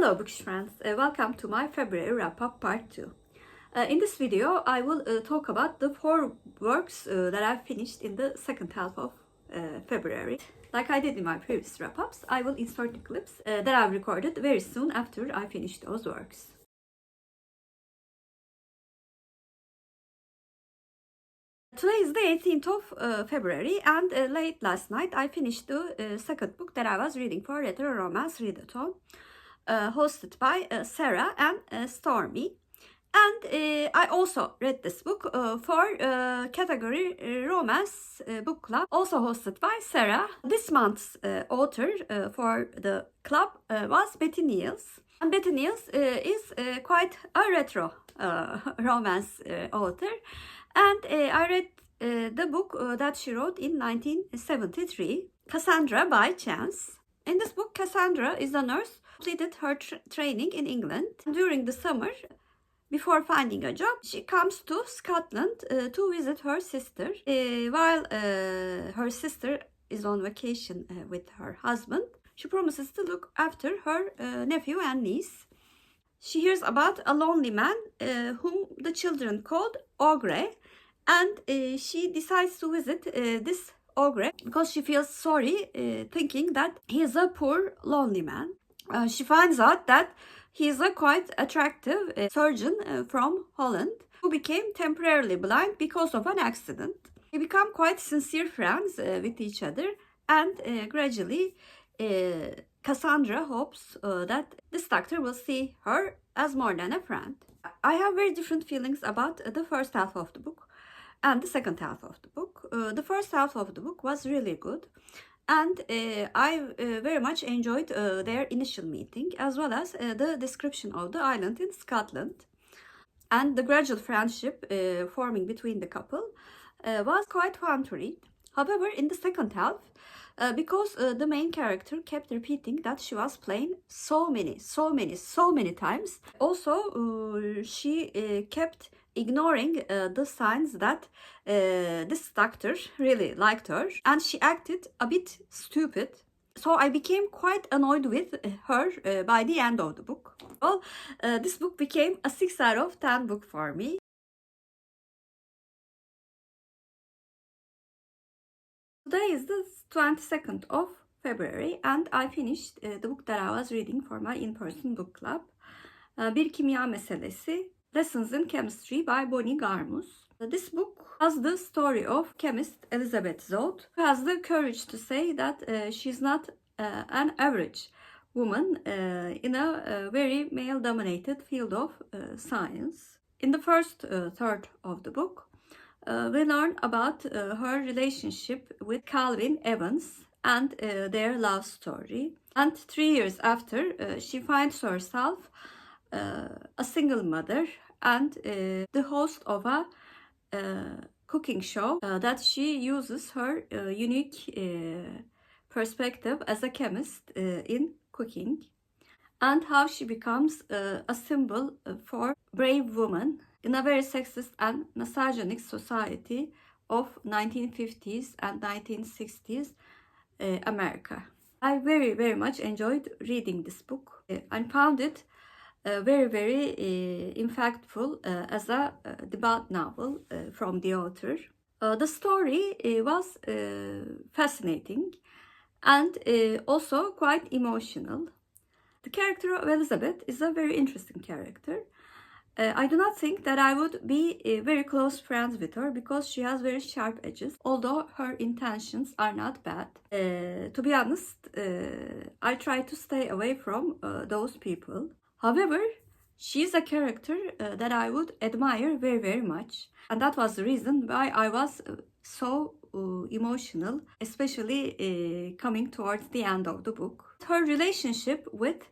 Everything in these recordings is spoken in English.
Hello Bookish friends, welcome to my February wrap-up part 2. In this video, I will talk about the 4 works that I've finished in the second half of February. Like I did in my previous wrap-ups, I will insert the clips that I've recorded very soon after I finish those works. Today is the 18th of February, and late last night I finished the second book that I was reading for retroromancereadathon, hosted by Sarah and Stormi. And I also read this book for category romance book club, also hosted by Sarah. This month's author for the club was Neels. And Neels is quite a retro romance author. And I read the book that she wrote in 1973, Cassandra by Chance. In this book, Cassandra is a nurse who completed her training in England. During the summer, before finding a job, she comes to Scotland to visit her sister. While her sister is on vacation with her husband, she promises to look after her nephew and niece. She hears about a lonely man whom the children called Ogre, and she decides to visit this Ogre because she feels sorry, thinking that he is a poor, lonely man. She finds out that he is a quite attractive surgeon from Holland who became temporarily blind because of an accident. They become quite sincere friends with each other, and gradually Cassandra hopes that this doctor will see her as more than a friend. I have very different feelings about the first half of the book and the second half of the book. The first half of the book was really good, and I very much enjoyed their initial meeting, as well as the description of the island in Scotland. And the gradual friendship forming between the couple was quite fun to read. However, in the second half, because the main character kept repeating that she was plain so many times. Also, she kept ignoring the signs that this doctor really liked her, and she acted a bit stupid. So I became quite annoyed with her by the end of the book. Well, this book became a 6 out of 10 book for me. Today is the 22nd of February, and I finished the book that I was reading for my in-person book club. Bir Kimya Meselesi, Lessons in Chemistry by Garmus. This book has the story of chemist Elizabeth Zott, who has the courage to say that she's not an average woman in a very male-dominated field of science. In the first third of the book, we learn about her relationship with Calvin Evans and their love story. And 3 years after, she finds herself a single mother and the host of a cooking show that she uses her unique perspective as a chemist in cooking, and how she becomes a symbol for brave women in a very sexist and misogynic society of 1950s and 1960s America. I very much enjoyed reading this book and found it very impactful as a debut novel from the author. The story was fascinating and also quite emotional. The character of Elizabeth is a very interesting character. I do not think that I would be very close friends with her because she has very sharp edges, although her intentions are not bad. To be honest, I try to stay away from those people. However, she is a character that I would admire very much, and that was the reason why I was so emotional, especially coming towards the end of the book. Her relationship with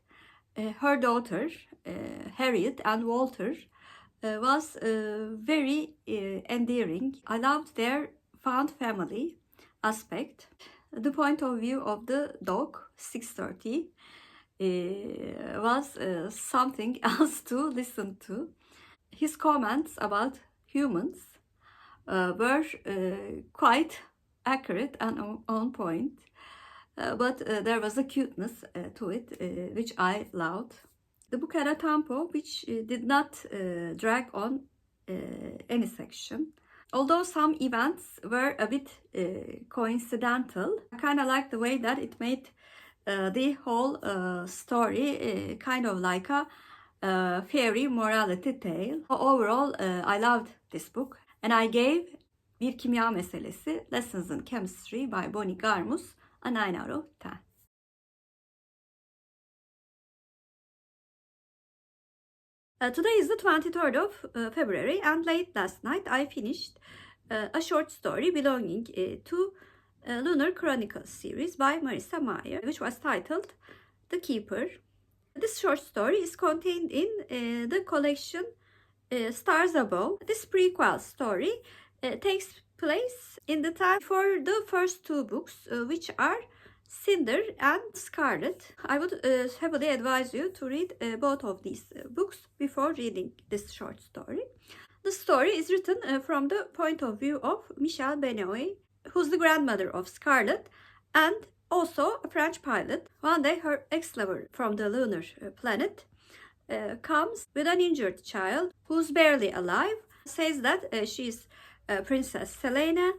her daughter, Harriet and Walter, was very endearing. I loved their found family aspect. The point of view of the dog, 630, was something else to listen to. His comments about humans were quite accurate and on point. But there was a cuteness to it, which I loved. The book had a tempo which did not drag on any section. Although some events were a bit coincidental, I kind of like the way that it made the whole story kind of like a fairy morality tale. Overall, I loved this book, and I gave Bir Kimya Meselesi, Lessons in Chemistry by Bonnie Garmus a 9 out of 10. Today is the 23rd of February, and late last night I finished a short story belonging to Lunar Chronicles series by Marissa Meyer, which was titled The Keeper. This short story is contained in the collection Stars Above. This prequel story takes place in the time for the first two books, which are Cinder and Scarlet. I would heavily advise you to read both of these books before reading this short story. The story is written from the point of view of Michelle Benoit, who's the grandmother of Scarlet and also a French pilot. One day her ex-lover from the lunar planet comes with an injured child who's barely alive, says that she's Princess Selena,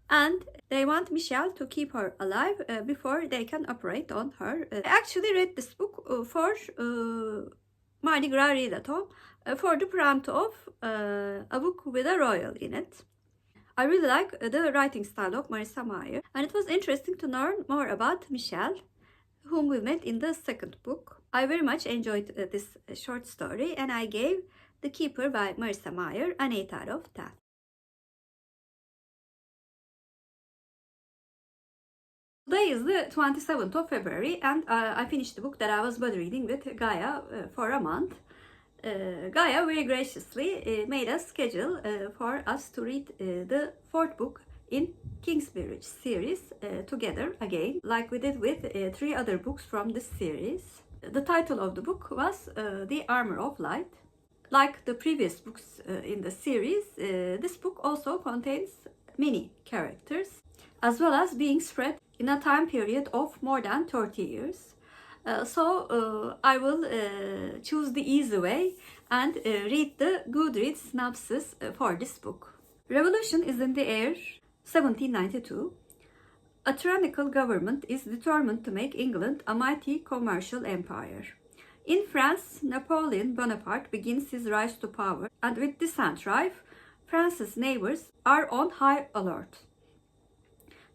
and they want Michelle to keep her alive before they can operate on her. I actually read this book for mardigrasreadathon for the prompt of a book with a royal in it. I really like the writing style of Marissa Meyer, and it was interesting to learn more about Michelle, whom we met in the second book. I very much enjoyed this short story, and I gave The Keeper by Marissa Meyer an 8 out of 10. Today is the 27th of February, and I finished the book that I was buddy reading with Gaia for a month. Gaia very graciously made a schedule for us to read the fourth book in Kingsbridge series together again, like we did with 3 other books from this series. The title of the book was The Armour of Light. Like the previous books in the series, this book also contains many characters, as well as being spread in a time period of more than 30 years. So I will choose the easy way and read the Goodreads synopsis for this book. Revolution is in the air, 1792. A tyrannical government is determined to make England a mighty commercial empire. In France, Napoleon Bonaparte begins his rise to power, and with this drive, France's neighbors are on high alert.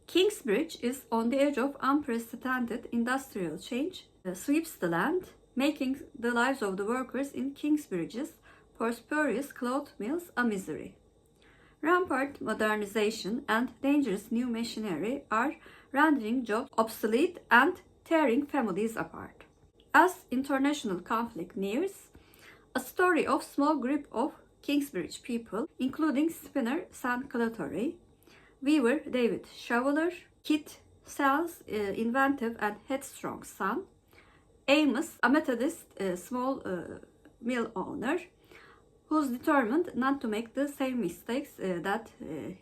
Kingsbridge is on the edge of unprecedented industrial change, sweeps the land, making the lives of the workers in Kingsbridge's prosperous cloth mills a misery. Rampant modernization and dangerous new machinery are rendering jobs obsolete and tearing families apart. As international conflict nears, a story of small group of Kingsbridge people, including spinner Sam Clattery, weaver David Shoveler, Kit Sal's inventive and headstrong son, Amos, a Methodist small mill owner, who's determined not to make the same mistakes that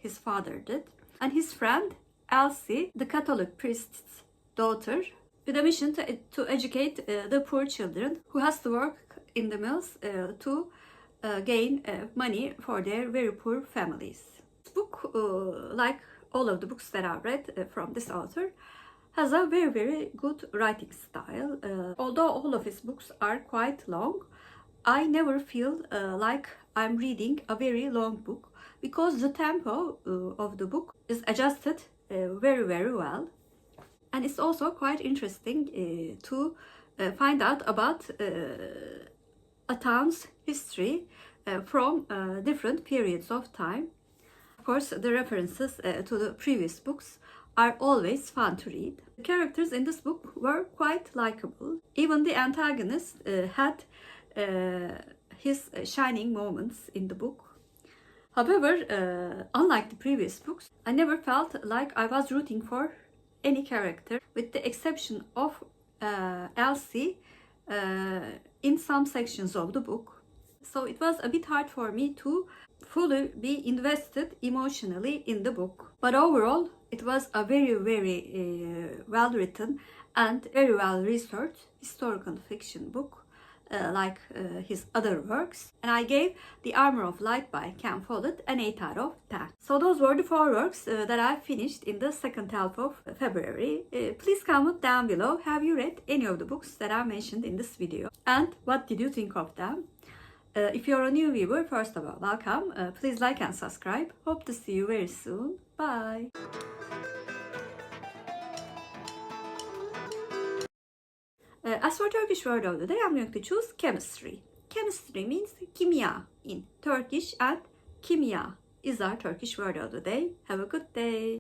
his father did, and his friend Elsie, the Catholic priest's daughter, with a mission to educate the poor children who has to work in the mills to gain money for their very poor families. This book, like all of the books that I've read from this author, has a very, very good writing style. Although all of his books are quite long, I never feel like I'm reading a very long book, because the tempo of the book is adjusted very, very well. And it's also quite interesting to find out about a town's history from different periods of time. Of course, the references to the previous books are always fun to read. The characters in this book were quite likable. Even the antagonist had his shining moments in the book. However, unlike the previous books, I never felt like I was rooting for any character, with the exception of Elsie in some sections of the book. So it was a bit hard for me to fully be invested emotionally in the book. But overall, it was a very, very well written and very well researched historical fiction book. like his other works. And I gave The Armour of Light by Ken Follett an 8 out of 10. So those were the 4 works that I finished in the second half of February. Please comment down below, have you read any of the books that I mentioned in this video? And what did you think of them? If you're a new viewer, first of all, welcome. Please like and subscribe. Hope to see you very soon. Bye. As for Turkish word of the day, I'm going to choose chemistry. Chemistry means kimya in Turkish, and kimya is our Turkish word of the day. Have a good day.